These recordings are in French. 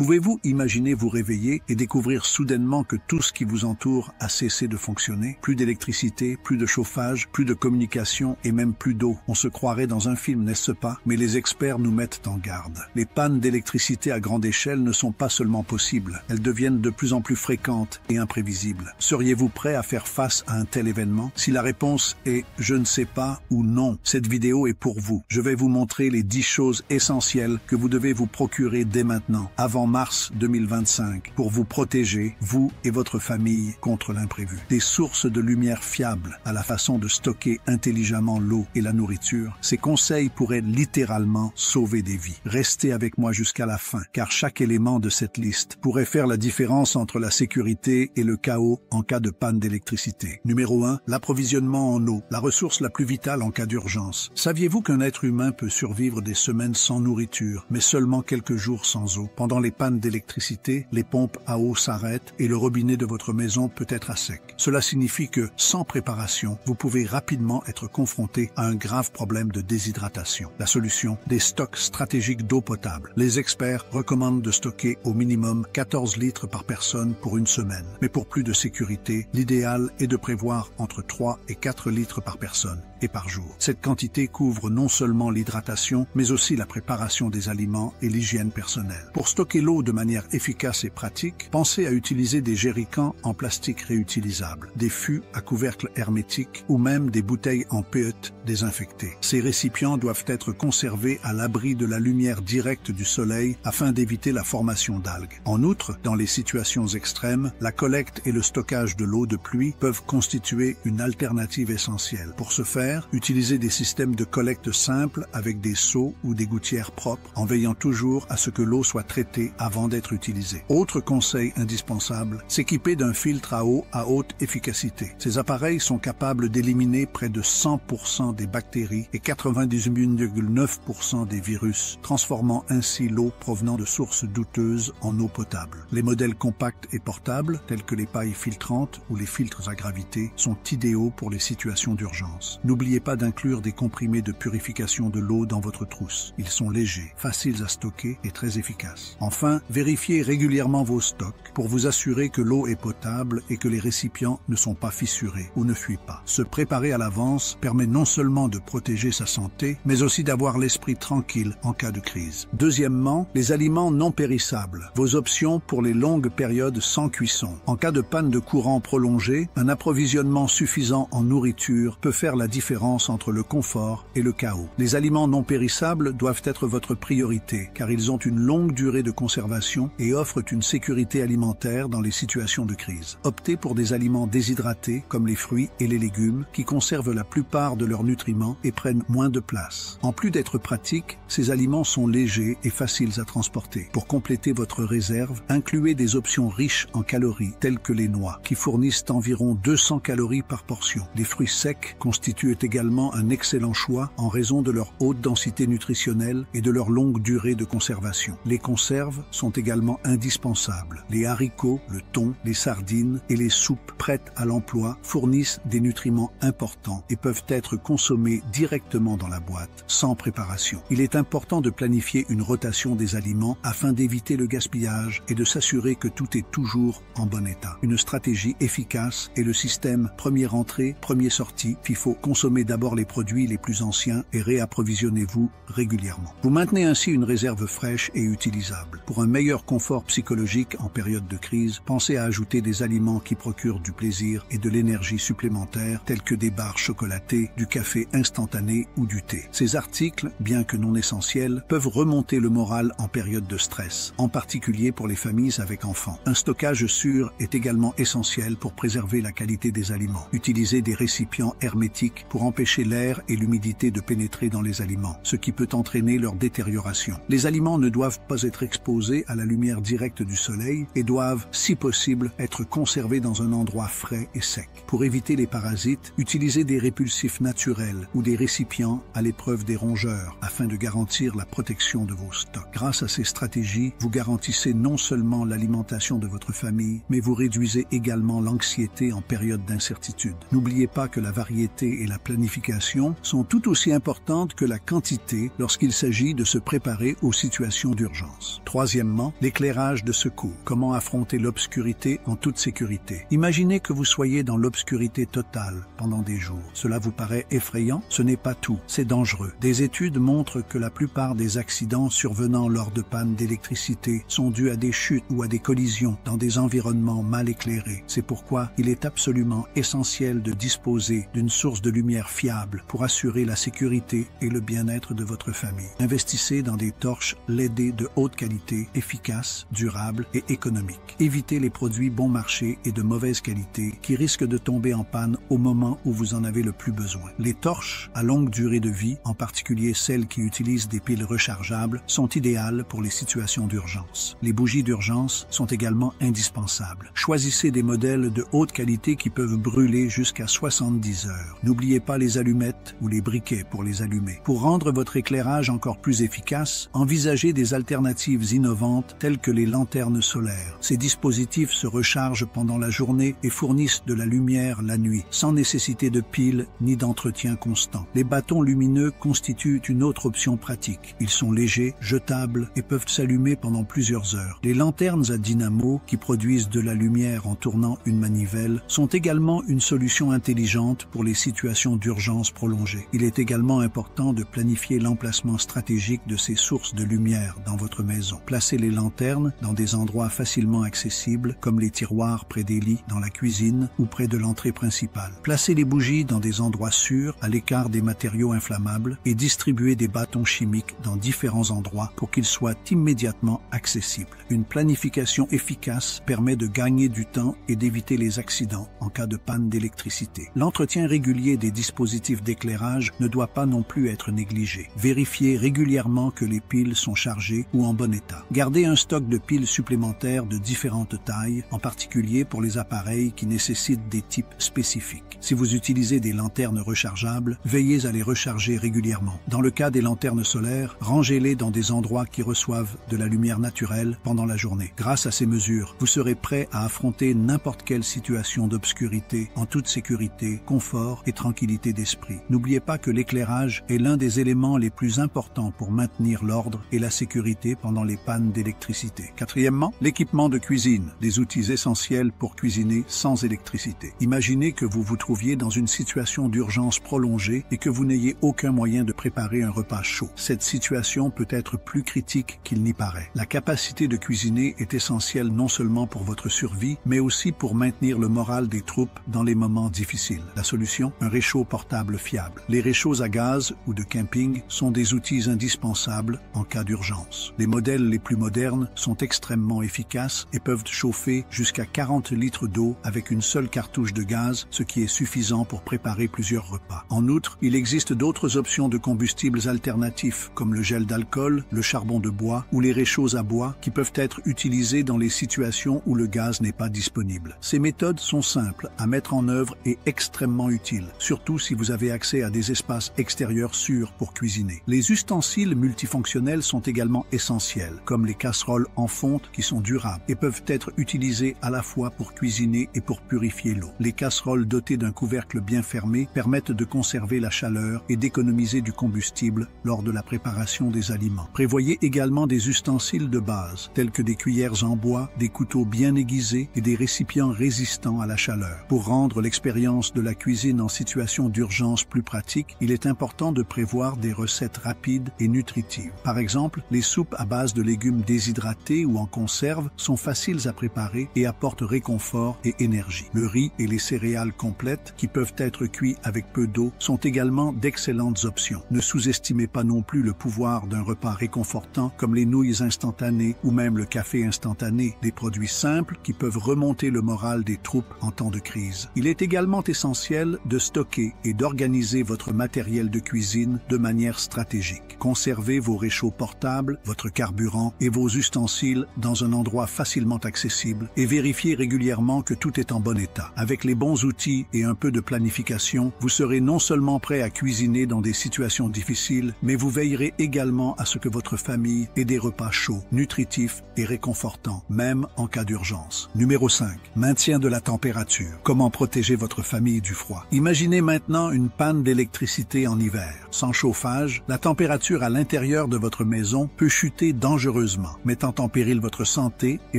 Pouvez-vous imaginer vous réveiller et découvrir soudainement que tout ce qui vous entoure a cessé de fonctionner? Plus d'électricité, plus de chauffage, plus de communication et même plus d'eau. On se croirait dans un film, n'est-ce pas? Mais les experts nous mettent en garde. Les pannes d'électricité à grande échelle ne sont pas seulement possibles, elles deviennent de plus en plus fréquentes et imprévisibles. Seriez-vous prêt à faire face à un tel événement? Si la réponse est « je ne sais pas » ou « non », cette vidéo est pour vous. Je vais vous montrer les 10 choses essentielles que vous devez vous procurer dès maintenant, avant mars 2025, pour vous protéger, vous et votre famille, contre l'imprévu. Des sources de lumière fiables à la façon de stocker intelligemment l'eau et la nourriture. Ces conseils pourraient littéralement sauver des vies. Restez avec moi jusqu'à la fin, car chaque élément de cette liste pourrait faire la différence entre la sécurité et le chaos en cas de panne d'électricité. Numéro 1, l'approvisionnement en eau, la ressource la plus vitale en cas d'urgence. Saviez-vous qu'un être humain peut survivre des semaines sans nourriture, mais seulement quelques jours sans eau? Pendant les pannes d'électricité, les pompes à eau s'arrêtent et le robinet de votre maison peut être à sec. Cela signifie que, sans préparation, vous pouvez rapidement être confronté à un grave problème de déshydratation. La solution, des stocks stratégiques d'eau potable. Les experts recommandent de stocker au minimum 14 litres par personne pour une semaine. Mais pour plus de sécurité, l'idéal est de prévoir entre 3 et 4 litres par personne et par jour. Cette quantité couvre non seulement l'hydratation, mais aussi la préparation des aliments et l'hygiène personnelle. Pour stocker l'eau de manière efficace et pratique, pensez à utiliser des jerrycans en plastique réutilisables, des fûts à couvercle hermétique ou même des bouteilles en PET désinfectées. Ces récipients doivent être conservés à l'abri de la lumière directe du soleil afin d'éviter la formation d'algues. En outre, dans les situations extrêmes, la collecte et le stockage de l'eau de pluie peuvent constituer une alternative essentielle. Pour ce faire, utilisez des systèmes de collecte simples avec des seaux ou des gouttières propres, en veillant toujours à ce que l'eau soit traitée avant d'être utilisée. Autre conseil indispensable, s'équiper d'un filtre à eau à haute efficacité. Ces appareils sont capables d'éliminer près de 100% des bactéries et 98,9% des virus, transformant ainsi l'eau provenant de sources douteuses en eau potable. Les modèles compacts et portables, tels que les pailles filtrantes ou les filtres à gravité, sont idéaux pour les situations d'urgence. N'oubliez pas d'inclure des comprimés de purification de l'eau dans votre trousse. Ils sont légers, faciles à stocker et très efficaces. Enfin, vérifiez régulièrement vos stocks pour vous assurer que l'eau est potable et que les récipients ne sont pas fissurés ou ne fuient pas. Se préparer à l'avance permet non seulement de protéger sa santé, mais aussi d'avoir l'esprit tranquille en cas de crise. Deuxièmement, les aliments non périssables. Vos options pour les longues périodes sans cuisson. En cas de panne de courant prolongée, un approvisionnement suffisant en nourriture peut faire la différence entre le confort et le chaos. Les aliments non périssables doivent être votre priorité, car ils ont une longue durée de conservation et offrent une sécurité alimentaire dans les situations de crise. Optez pour des aliments déshydratés, comme les fruits et les légumes, qui conservent la plupart de leurs nutriments et prennent moins de place. En plus d'être pratiques, ces aliments sont légers et faciles à transporter. Pour compléter votre réserve, incluez des options riches en calories, telles que les noix, qui fournissent environ 200 calories par portion. Les fruits secs constituent également un excellent choix en raison de leur haute densité nutritionnelle et de leur longue durée de conservation. Les conserves sont également indispensables. Les haricots, le thon, les sardines et les soupes prêtes à l'emploi fournissent des nutriments importants et peuvent être consommés directement dans la boîte, sans préparation. Il est important de planifier une rotation des aliments afin d'éviter le gaspillage et de s'assurer que tout est toujours en bon état. Une stratégie efficace est le système première entrée, premier sortie. Il faut consommer d'abord les produits les plus anciens et réapprovisionnez-vous régulièrement. Vous maintenez ainsi une réserve fraîche et utilisable. Pour un meilleur confort psychologique en période de crise, pensez à ajouter des aliments qui procurent du plaisir et de l'énergie supplémentaire, tels que des barres chocolatées, du café instantané ou du thé. Ces articles, bien que non essentiels, peuvent remonter le moral en période de stress, en particulier pour les familles avec enfants. Un stockage sûr est également essentiel pour préserver la qualité des aliments. Utilisez des récipients hermétiques pour empêcher l'air et l'humidité de pénétrer dans les aliments, ce qui peut entraîner leur détérioration. Les aliments ne doivent pas être exposés à la lumière directe du soleil et doivent, si possible, être conservés dans un endroit frais et sec. Pour éviter les parasites, utilisez des répulsifs naturels ou des récipients à l'épreuve des rongeurs afin de garantir la protection de vos stocks. Grâce à ces stratégies, vous garantissez non seulement l'alimentation de votre famille, mais vous réduisez également l'anxiété en période d'incertitude. N'oubliez pas que la variété et la planification sont tout aussi importantes que la quantité lorsqu'il s'agit de se préparer aux situations d'urgence. Troisièmement, l'éclairage de secours. Comment affronter l'obscurité en toute sécurité? Imaginez que vous soyez dans l'obscurité totale pendant des jours. Cela vous paraît effrayant? Ce n'est pas tout, c'est dangereux. Des études montrent que la plupart des accidents survenant lors de pannes d'électricité sont dus à des chutes ou à des collisions dans des environnements mal éclairés. C'est pourquoi il est absolument essentiel de disposer d'une source de lumière fiable pour assurer la sécurité et le bien-être de votre famille. Investissez dans des torches LED de haute qualité, efficaces, durables et économiques. Évitez les produits bon marché et de mauvaise qualité qui risquent de tomber en panne au moment où vous en avez le plus besoin. Les torches à longue durée de vie, en particulier celles qui utilisent des piles rechargeables, sont idéales pour les situations d'urgence. Les bougies d'urgence sont également indispensables. Choisissez des modèles de haute qualité qui peuvent brûler jusqu'à 70 heures. N'oubliez pas les allumettes ou les briquets pour les allumer. Pour rendre votre éclairage encore plus efficace, envisagez des alternatives innovantes telles que les lanternes solaires. Ces dispositifs se rechargent pendant la journée et fournissent de la lumière la nuit, sans nécessité de piles ni d'entretien constant. Les bâtons lumineux constituent une autre option pratique. Ils sont légers, jetables et peuvent s'allumer pendant plusieurs heures. Les lanternes à dynamo, qui produisent de la lumière en tournant une manivelle, sont également une solution intelligente pour les situations d'urgence prolongées. Il est également important de planifier l'emplacement stratégique de ces sources de lumière dans votre maison. Placez les lanternes dans des endroits facilement accessibles, comme les tiroirs près des lits, dans la cuisine ou près de l'entrée principale. Placez les bougies dans des endroits sûrs, à l'écart des matériaux inflammables, et distribuez des bâtons chimiques dans différents endroits pour qu'ils soient immédiatement accessibles. Une planification efficace permet de gagner du temps et d'éviter les accidents en cas de panne d'électricité. L'entretien régulier des dispositifs d'éclairage ne doit pas non plus être négligé. Vérifiez régulièrement que les piles sont chargées ou en bon état. Gardez un stock de piles supplémentaires de différentes tailles, en particulier pour les appareils qui nécessitent des types spécifiques. Si vous utilisez des lanternes rechargeables, veillez à les recharger régulièrement. Dans le cas des lanternes solaires, rangez-les dans des endroits qui reçoivent de la lumière naturelle pendant la journée. Grâce à ces mesures, vous serez prêt à affronter n'importe quelle situation d'obscurité en toute sécurité, confort et tranquillité d'esprit. N'oubliez pas que l'éclairage est l'un des éléments les plus importants pour maintenir l'ordre et la sécurité pendant les pannes d'électricité. Quatrièmement, l'équipement de cuisine, des outils essentiels pour cuisiner sans électricité. Imaginez que vous vous trouviez dans une situation d'urgence prolongée et que vous n'ayez aucun moyen de préparer un repas chaud. Cette situation peut être plus critique qu'il n'y paraît. La capacité de cuisiner est essentielle non seulement pour votre survie, mais aussi pour maintenir le moral des troupes dans les moments difficiles. La solution? Un réchaud portable fiable. Les réchauds à gaz ou de camping sont des outils indispensables en cas d'urgence. Les modèles les plus modernes sont extrêmement efficaces et peuvent chauffer jusqu'à 40 litres d'eau avec une seule cartouche de gaz, ce qui est suffisant pour préparer plusieurs repas. En outre, il existe d'autres options de combustibles alternatifs, comme le gel d'alcool, le charbon de bois ou les réchauds à bois, qui peuvent être utilisés dans les situations où le gaz n'est pas disponible. Ces méthodes sont simples à mettre en œuvre et extrêmement utiles, surtout si vous avez accès à des espaces extérieurs sûrs pour cuisiner. Les ustensiles multifonctionnels sont également essentiels, comme les casseroles en fonte qui sont durables et peuvent être utilisées à la fois pour cuisiner et pour purifier l'eau. Les casseroles dotées d'un couvercle bien fermé permettent de conserver la chaleur et d'économiser du combustible lors de la préparation des aliments. Prévoyez également des ustensiles de base, tels que des cuillères en bois, des couteaux bien aiguisés et des récipients résistants à la chaleur. Pour rendre l'expérience de la cuisine en situation d'urgence plus pratique, il est important de prévoir des recettes rapides et nutritives. Par exemple, les soupes à base de légumes déshydratés ou en conserve sont faciles à préparer et apportent réconfort et énergie. Le riz et les céréales complètes, qui peuvent être cuits avec peu d'eau, sont également d'excellentes options. Ne sous-estimez pas non plus le pouvoir d'un repas réconfortant comme les nouilles instantanées ou même le café instantané, des produits simples qui peuvent remonter le moral des troupes en temps de crise. Il est également essentiel de stocker et d'organiser votre matériel de cuisine de manière stratégique. Conservez vos réchauds portables, votre carburant et vos ustensiles dans un endroit facilement accessible et vérifiez régulièrement que tout est en bon état. Avec les bons outils et un peu de planification, vous serez non seulement prêt à cuisiner dans des situations difficiles, mais vous veillerez également à ce que votre famille ait des repas chauds, nutritifs et réconfortants, même en cas d'urgence. Numéro 5. Maintien de la température. Comment protéger votre famille du froid? Imaginez maintenant une panne d'électricité en hiver. Sans chauffage, la température à l'intérieur de votre maison peut chuter dangereusement, mettant en péril votre santé et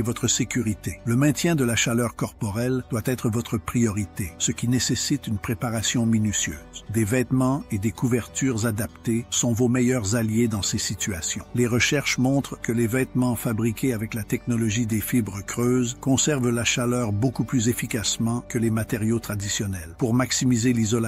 votre sécurité. Le maintien de la chaleur corporelle doit être votre priorité, ce qui nécessite une préparation minutieuse. Des vêtements et des couvertures adaptés sont vos meilleurs alliés dans ces situations. Les recherches montrent que les vêtements fabriqués avec la technologie des fibres creuses conservent la chaleur beaucoup plus efficacement que les matériaux traditionnels. Pour maximiser l'isolation,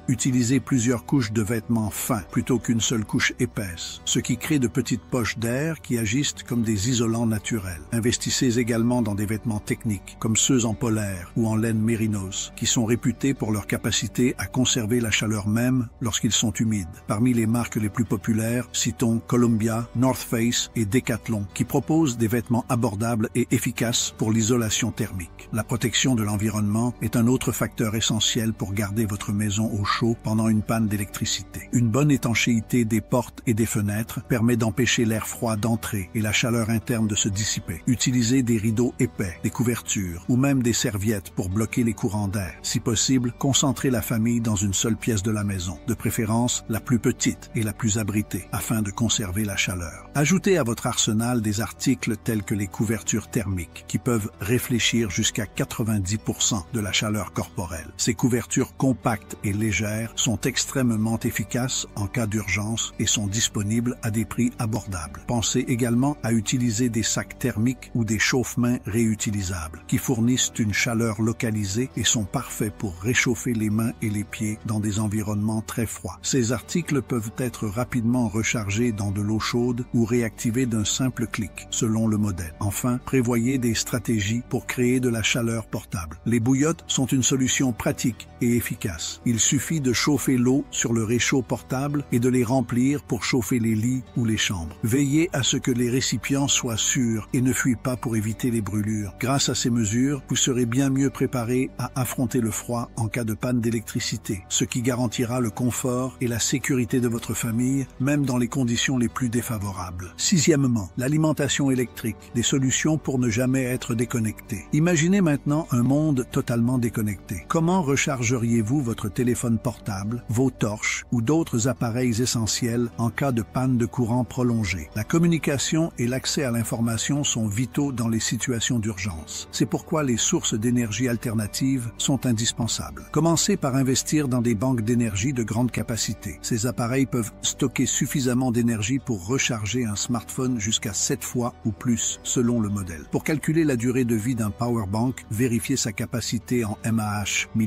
utilisez plusieurs couches de vêtements fins plutôt qu'une seule couche épaisse, ce qui crée de petites poches d'air qui agissent comme des isolants naturels. Investissez également dans des vêtements techniques, comme ceux en polaire ou en laine mérinos, qui sont réputés pour leur capacité à conserver la chaleur même lorsqu'ils sont humides. Parmi les marques les plus populaires, citons Columbia, North Face et Decathlon, qui proposent des vêtements abordables et efficaces pour l'isolation thermique. La protection de l'environnement est un autre facteur essentiel pour garder votre maison au chaud pendant une panne d'électricité. Une bonne étanchéité des portes et des fenêtres permet d'empêcher l'air froid d'entrer et la chaleur interne de se dissiper. Utilisez des rideaux épais, des couvertures ou même des serviettes pour bloquer les courants d'air. Si possible, concentrez la famille dans une seule pièce de la maison, de préférence la plus petite et la plus abritée, afin de conserver la chaleur. Ajoutez à votre arsenal des articles tels que les couvertures thermiques, qui peuvent réfléchir jusqu'à 90% de la chaleur corporelle. Ces couvertures compactes et légères sont extrêmement efficaces en cas d'urgence et sont disponibles à des prix abordables. Pensez également à utiliser des sacs thermiques ou des chauffe-mains réutilisables, qui fournissent une chaleur localisée et sont parfaits pour réchauffer les mains et les pieds dans des environnements très froids. Ces articles peuvent être rapidement rechargés dans de l'eau chaude ou réactivés d'un simple clic, selon le modèle. Enfin, prévoyez des stratégies pour créer de la chaleur portable. Les bouillottes sont une solution pratique et efficace. Il suffit de chauffer l'eau sur le réchaud portable et de les remplir pour chauffer les lits ou les chambres. Veillez à ce que les récipients soient sûrs et ne fuient pas pour éviter les brûlures. Grâce à ces mesures, vous serez bien mieux préparé à affronter le froid en cas de panne d'électricité, ce qui garantira le confort et la sécurité de votre famille, même dans les conditions les plus défavorables. Sixièmement, l'alimentation électrique, des solutions pour ne jamais être déconnecté. Imaginez maintenant un monde totalement déconnecté. Comment rechargeriez-vous votre téléphone portable, vos torches ou d'autres appareils essentiels en cas de panne de courant prolongée? La communication et l'accès à l'information sont vitaux dans les situations d'urgence. C'est pourquoi les sources d'énergie alternatives sont indispensables. Commencez par investir dans des banques d'énergie de grande capacité. Ces appareils peuvent stocker suffisamment d'énergie pour recharger un smartphone jusqu'à 7 fois ou plus, selon le modèle. Pour calculer la durée de vie d'un powerbank, vérifiez sa capacité en mAh, mAh,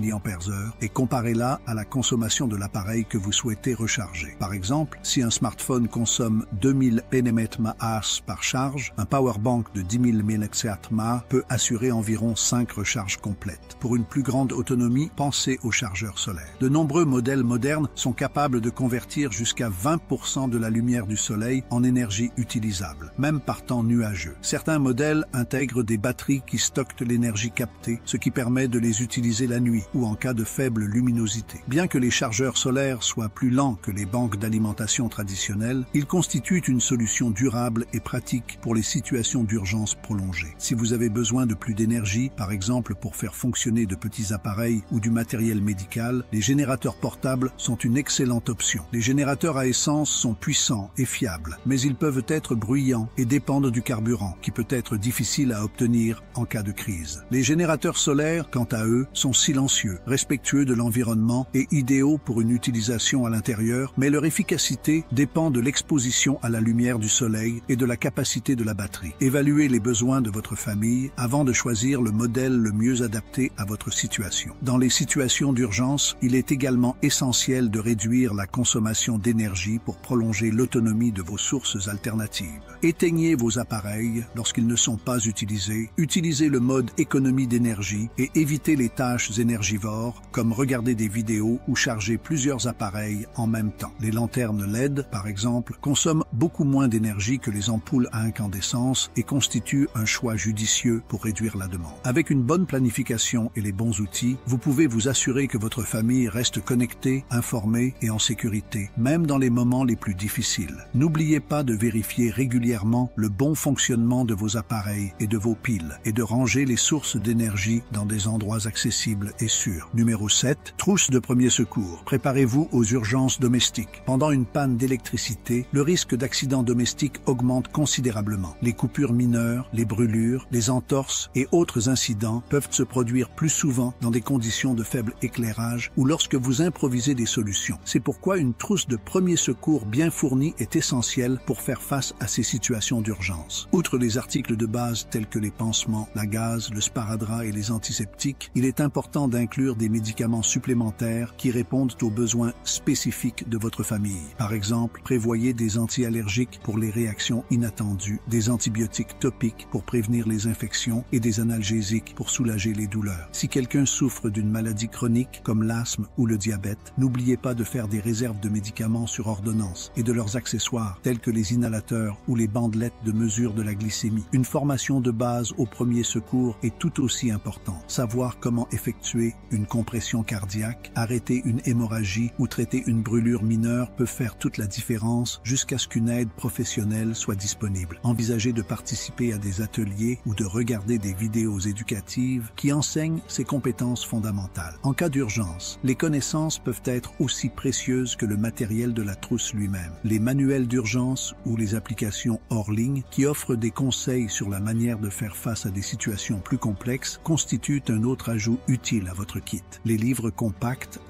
et comparez-la à la consommation de l'appareil que vous souhaitez recharger. Par exemple, si un smartphone consomme 2000 nmH par charge, un powerbank de 10 000 mAh peut assurer environ 5 recharges complètes. Pour une plus grande autonomie, pensez aux chargeurs solaires. De nombreux modèles modernes sont capables de convertir jusqu'à 20% de la lumière du soleil en énergie utilisable, même par temps nuageux. Certains modèles intègrent des batteries qui stockent l'énergie captée, ce qui permet de les utiliser la nuit ou en cas de faible luminosité. Bien que les chargeurs solaires soient plus lents que les banques d'alimentation traditionnelles, ils constituent une solution durable et pratique pour les situations d'urgence prolongées. Si vous avez besoin de plus d'énergie, par exemple pour faire fonctionner de petits appareils ou du matériel médical, les générateurs portables sont une excellente option. Les générateurs à essence sont puissants et fiables, mais ils peuvent être bruyants et dépendent du carburant, qui peut être difficile à obtenir en cas de crise. Les générateurs solaires, quant à eux, sont silencieux, respectueux de l'environnement et idéaux pour une utilisation à l'intérieur, mais leur efficacité dépend de l'exposition à la lumière du soleil et de la capacité de la batterie. Évaluez les besoins de votre famille avant de choisir le modèle le mieux adapté à votre situation. Dans les situations d'urgence, il est également essentiel de réduire la consommation d'énergie pour prolonger l'autonomie de vos sources alternatives. Éteignez vos appareils lorsqu'ils ne sont pas utilisés, utilisez le mode économie d'énergie et évitez les tâches énergivores comme regarder des vidéos ou charger plusieurs appareils en même temps. Les lanternes LED, par exemple, consomment beaucoup moins d'énergie que les ampoules à incandescence et constituent un choix judicieux pour réduire la demande. Avec une bonne planification et les bons outils, vous pouvez vous assurer que votre famille reste connectée, informée et en sécurité, même dans les moments les plus difficiles. N'oubliez pas de vérifier régulièrement le bon fonctionnement de vos appareils et de vos piles et de ranger les sources d'énergie dans des endroits accessibles et sûrs. Numéro 7. Trousse de premier secours. Préparez-vous aux urgences domestiques. Pendant une panne d'électricité, le risque d'accident domestique augmente considérablement. Les coupures mineures, les brûlures, les entorses et autres incidents peuvent se produire plus souvent dans des conditions de faible éclairage ou lorsque vous improvisez des solutions. C'est pourquoi une trousse de premier secours bien fournie est essentielle pour faire face à ces situations d'urgence. Outre les articles de base tels que les pansements, la gaze, le sparadrap et les antiseptiques, il est important d'inclure des médicaments supplémentaires qui répondent aux besoins spécifiques de votre famille. Par exemple, prévoyez des anti-allergiques pour les réactions inattendues, des antibiotiques topiques pour prévenir les infections et des analgésiques pour soulager les douleurs. Si quelqu'un souffre d'une maladie chronique comme l'asthme ou le diabète, n'oubliez pas de faire des réserves de médicaments sur ordonnance et de leurs accessoires tels que les inhalateurs ou les bandelettes de mesure de la glycémie. Une formation de base au premier secours est tout aussi importante. Savoir comment effectuer une compression cardiaque, arrêter une hémorragie ou traiter une brûlure mineure peut faire toute la différence jusqu'à ce qu'une aide professionnelle soit disponible. Envisagez de participer à des ateliers ou de regarder des vidéos éducatives qui enseignent ces compétences fondamentales. En cas d'urgence, les connaissances peuvent être aussi précieuses que le matériel de la trousse lui-même. Les manuels d'urgence ou les applications hors ligne qui offrent des conseils sur la manière de faire face à des situations plus complexes constituent un autre ajout utile à votre kit. Les livres compacts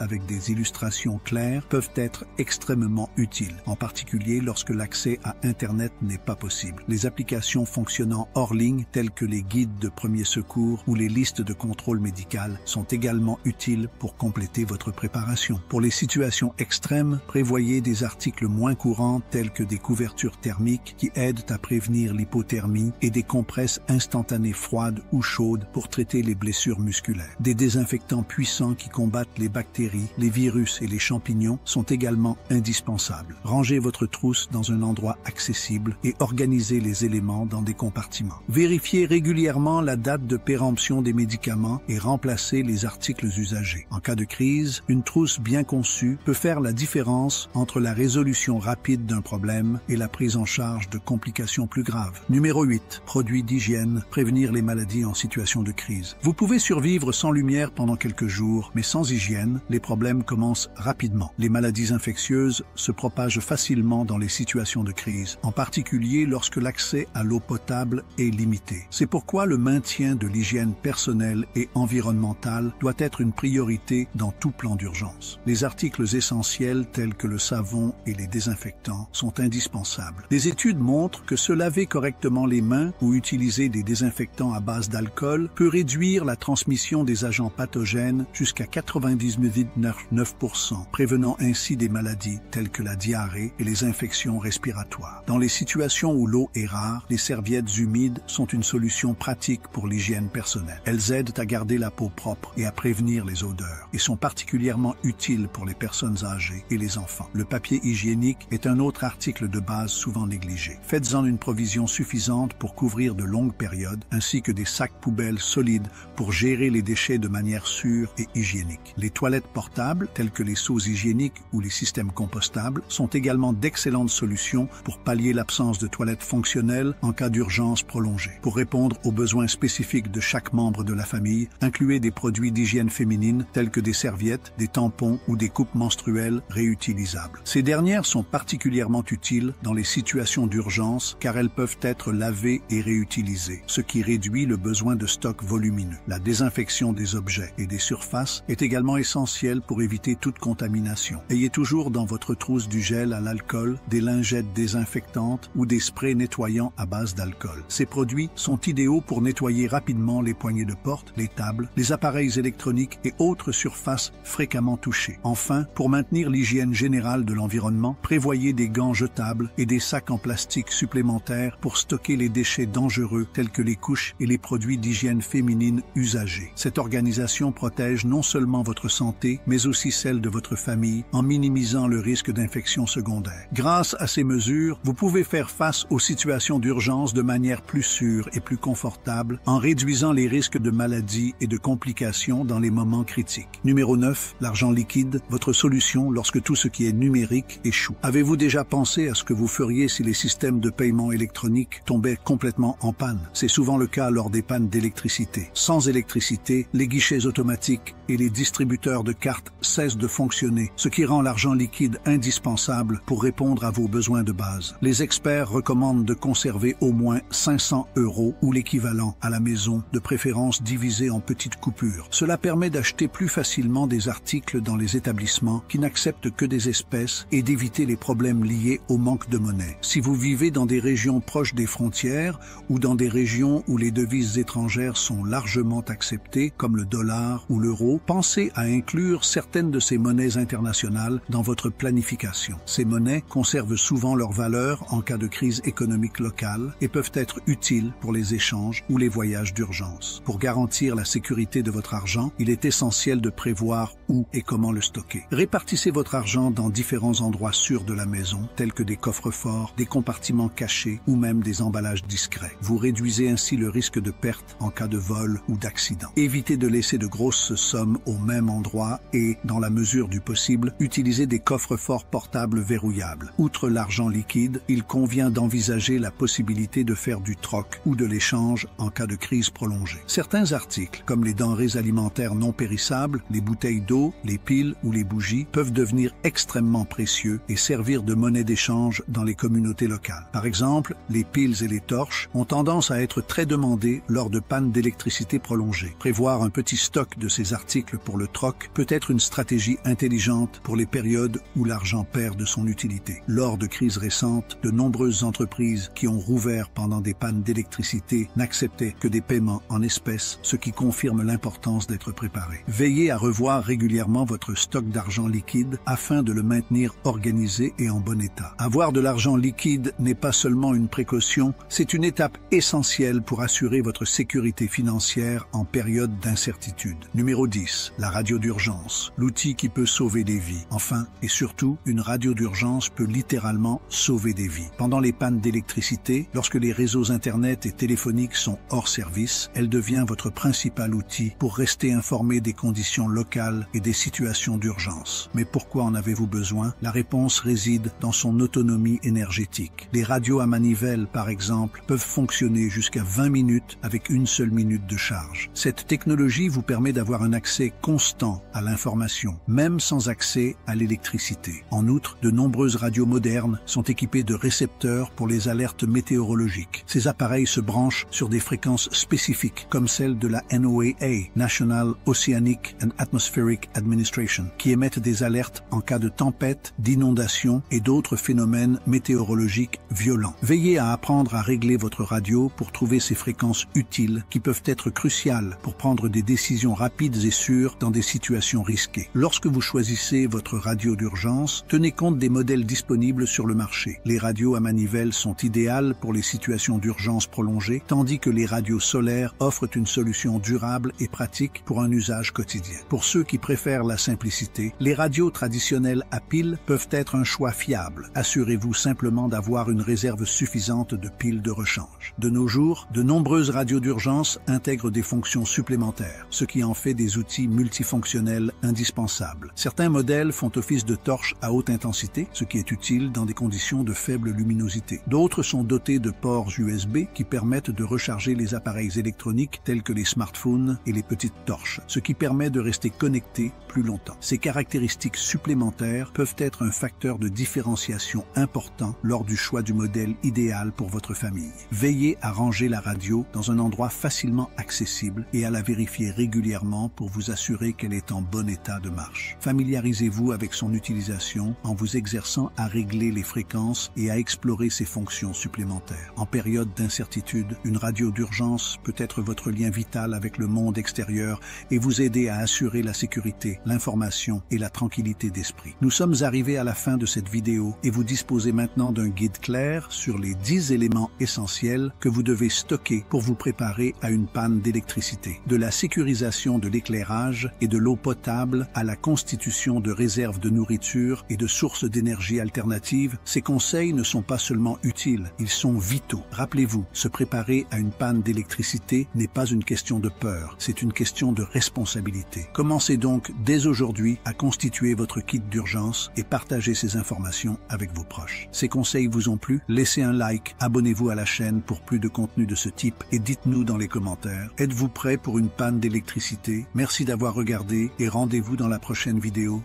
avec des illustrations claires peuvent être extrêmement utiles, en particulier lorsque l'accès à Internet n'est pas possible. Les applications fonctionnant hors ligne telles que les guides de premier secours ou les listes de contrôle médical sont également utiles pour compléter votre préparation. Pour les situations extrêmes, prévoyez des articles moins courants tels que des couvertures thermiques qui aident à prévenir l'hypothermie et des compresses instantanées froides ou chaudes pour traiter les blessures musculaires. Des désinfectants puissants qui combattent les bactéries, les virus et les champignons sont également indispensables. Rangez votre trousse dans un endroit accessible et organisez les éléments dans des compartiments. Vérifiez régulièrement la date de péremption des médicaments et remplacez les articles usagés. En cas de crise, une trousse bien conçue peut faire la différence entre la résolution rapide d'un problème et la prise en charge de complications plus graves. Numéro 8. Produits d'hygiène. Prévenir les maladies en situation de crise. Vous pouvez survivre sans lumière pendant quelques jours, mais sans hygiène, les problèmes commencent rapidement. Les maladies infectieuses se propagent facilement dans les situations de crise, en particulier lorsque l'accès à l'eau potable est limité. C'est pourquoi le maintien de l'hygiène personnelle et environnementale doit être une priorité dans tout plan d'urgence. Les articles essentiels tels que le savon et les désinfectants sont indispensables. Des études montrent que se laver correctement les mains ou utiliser des désinfectants à base d'alcool peut réduire la transmission des agents pathogènes jusqu'à 99,9%, prévenant ainsi des maladies telles que la diarrhée et les infections respiratoires. Dans les situations où l'eau est rare, les serviettes humides sont une solution pratique pour l'hygiène personnelle. Elles aident à garder la peau propre et à prévenir les odeurs, et sont particulièrement utiles pour les personnes âgées et les enfants. Le papier hygiénique est un autre article de base souvent négligé. Faites-en une provision suffisante pour couvrir de longues périodes, ainsi que des sacs poubelles solides pour gérer les déchets de manière sûre et hygiénique. Les toilettes portables, telles que les seaux hygiéniques ou les systèmes compostables, sont également d'excellentes solutions pour pallier l'absence de toilettes fonctionnelles en cas d'urgence prolongée. Pour répondre aux besoins spécifiques de chaque membre de la famille, incluez des produits d'hygiène féminine tels que des serviettes, des tampons ou des coupes menstruelles réutilisables. Ces dernières sont particulièrement utiles dans les situations d'urgence car elles peuvent être lavées et réutilisées, ce qui réduit le besoin de stock volumineux. La désinfection des objets et des surfaces est également essentielle pour éviter toute contamination. Ayez toujours dans votre trousse du gel à l'alcool, des lingettes désinfectantes ou des sprays nettoyants à base d'alcool. Ces produits sont idéaux pour nettoyer rapidement les poignées de porte, les tables, les appareils électroniques et autres surfaces fréquemment touchées. Enfin, pour maintenir l'hygiène générale de l'environnement, prévoyez des gants jetables et des sacs en plastique supplémentaires pour stocker les déchets dangereux tels que les couches et les produits d'hygiène féminine usagés. Cette organisation protège non seulement votre santé, mais aussi celle de votre famille en minimisant le risque d'infection secondaire. Grâce à ces mesures, vous pouvez faire face aux situations d'urgence de manière plus sûre et plus confortable en réduisant les risques de maladies et de complications dans les moments critiques. Numéro 9. L'argent liquide, votre solution lorsque tout ce qui est numérique échoue. Avez-vous déjà pensé à ce que vous feriez si les systèmes de paiement électronique tombaient complètement en panne? C'est souvent le cas lors des pannes d'électricité. Sans électricité, les guichets automatiques et les distributeurs distributeur de cartes cesse de fonctionner, ce qui rend l'argent liquide indispensable pour répondre à vos besoins de base. Les experts recommandent de conserver au moins 500 € ou l'équivalent à la maison, de préférence divisé en petites coupures. Cela permet d'acheter plus facilement des articles dans les établissements qui n'acceptent que des espèces et d'éviter les problèmes liés au manque de monnaie. Si vous vivez dans des régions proches des frontières ou dans des régions où les devises étrangères sont largement acceptées, comme le dollar ou l'euro, pensez à inclure certaines de ces monnaies internationales dans votre planification. Ces monnaies conservent souvent leur valeur en cas de crise économique locale et peuvent être utiles pour les échanges ou les voyages d'urgence. Pour garantir la sécurité de votre argent, il est essentiel de prévoir où et comment le stocker. Répartissez votre argent dans différents endroits sûrs de la maison, tels que des coffres-forts, des compartiments cachés ou même des emballages discrets. Vous réduisez ainsi le risque de perte en cas de vol ou d'accident. Évitez de laisser de grosses sommes au même endroit et, dans la mesure du possible, utilisez des coffres-forts portables verrouillables. Outre l'argent liquide, il convient d'envisager la possibilité de faire du troc ou de l'échange en cas de crise prolongée. Certains articles, comme les denrées alimentaires non périssables, les bouteilles d'eau, les piles ou les bougies, peuvent devenir extrêmement précieux et servir de monnaie d'échange dans les communautés locales. Par exemple, les piles et les torches ont tendance à être très demandées lors de pannes d'électricité prolongées. Prévoir un petit stock de ces articles pour le troc peut être une stratégie intelligente pour les périodes où l'argent perd de son utilité. Lors de crises récentes, de nombreuses entreprises qui ont rouvert pendant des pannes d'électricité n'acceptaient que des paiements en espèces, ce qui confirme l'importance d'être préparé. Veillez à revoir régulièrement votre stock d'argent liquide afin de le maintenir organisé et en bon état. Avoir de l'argent liquide n'est pas seulement une précaution, c'est une étape essentielle pour assurer votre sécurité financière en période d'incertitude. Numéro 10. La radio d'urgence, l'outil qui peut sauver des vies. Enfin, et surtout, une radio d'urgence peut littéralement sauver des vies. Pendant les pannes d'électricité, lorsque les réseaux Internet et téléphoniques sont hors service, elle devient votre principal outil pour rester informé des conditions locales et des situations d'urgence. Mais pourquoi en avez-vous besoin? La réponse réside dans son autonomie énergétique. Les radios à manivelle, par exemple, peuvent fonctionner jusqu'à 20 minutes avec une seule minute de charge. Cette technologie vous permet d'avoir un accès constant à l'information, même sans accès à l'électricité. En outre, de nombreuses radios modernes sont équipées de récepteurs pour les alertes météorologiques. Ces appareils se branchent sur des fréquences spécifiques, comme celle de la NOAA, National Oceanic and Atmospheric Administration, qui émettent des alertes en cas de tempête, d'inondation et d'autres phénomènes météorologiques violents. Veillez à apprendre à régler votre radio pour trouver ces fréquences utiles qui peuvent être cruciales pour prendre des décisions rapides et sûres dans des situations risquées. Lorsque vous choisissez votre radio d'urgence, tenez compte des modèles disponibles sur le marché. Les radios à manivelle sont idéales pour les situations d'urgence prolongées, tandis que les radios solaires offrent une solution durable et pratique pour un usage quotidien. Pour ceux qui préfèrent la simplicité, les radios traditionnelles à piles peuvent être un choix fiable. Assurez-vous simplement d'avoir une réserve suffisante de piles de rechange. De nos jours, de nombreuses radios d'urgence intègrent des fonctions supplémentaires, ce qui en fait des outils multifonctionnels indispensables. Certains modèles font office de torches à haute intensité, ce qui est utile dans des conditions de faible luminosité. D'autres sont dotés de ports USB qui permettent de recharger les appareils électroniques tels que les smartphones et les petites torches, ce qui permet de rester connecté plus longtemps. Ces caractéristiques supplémentaires peuvent être un facteur de différenciation important lors du choix du modèle idéal pour votre famille. Veillez à ranger la radio dans un endroit facilement accessible et à la vérifier régulièrement pour vous assurer qu'elle est en bon état de marche. Familiarisez-vous avec son utilisation en vous exerçant à régler les fréquences et à explorer ses fonctions supplémentaires. En période d'incertitude, une radio d'urgence peut être votre lien vital avec le monde extérieur et vous aider à assurer la sécurité, l'information et la tranquillité d'esprit. Nous sommes arrivés à la fin de cette vidéo et vous disposez maintenant d'un guide clair sur les 10 éléments essentiels que vous devez stocker pour vous préparer à une panne d'électricité. De la sécurisation de l'éclairage et de l'eau potable à la constitution de réserves de nourriture et de sources d'énergie alternatives, ces conseils ne sont pas seulement utiles, ils sont vitaux. Rappelez-vous, se préparer à une panne d'électricité n'est pas une question de peur, c'est une question de responsabilité. Commencez donc dès aujourd'hui à constituer votre kit d'urgence et partagez ces informations avec vos proches. Ces conseils vous ont plu? Laissez un like, abonnez-vous à la chaîne pour plus de contenu de ce type et dites-nous dans les commentaires. Êtes-vous prêt pour une panne d'électricité? Merci d'avoir regardé regardé et rendez-vous dans la prochaine vidéo.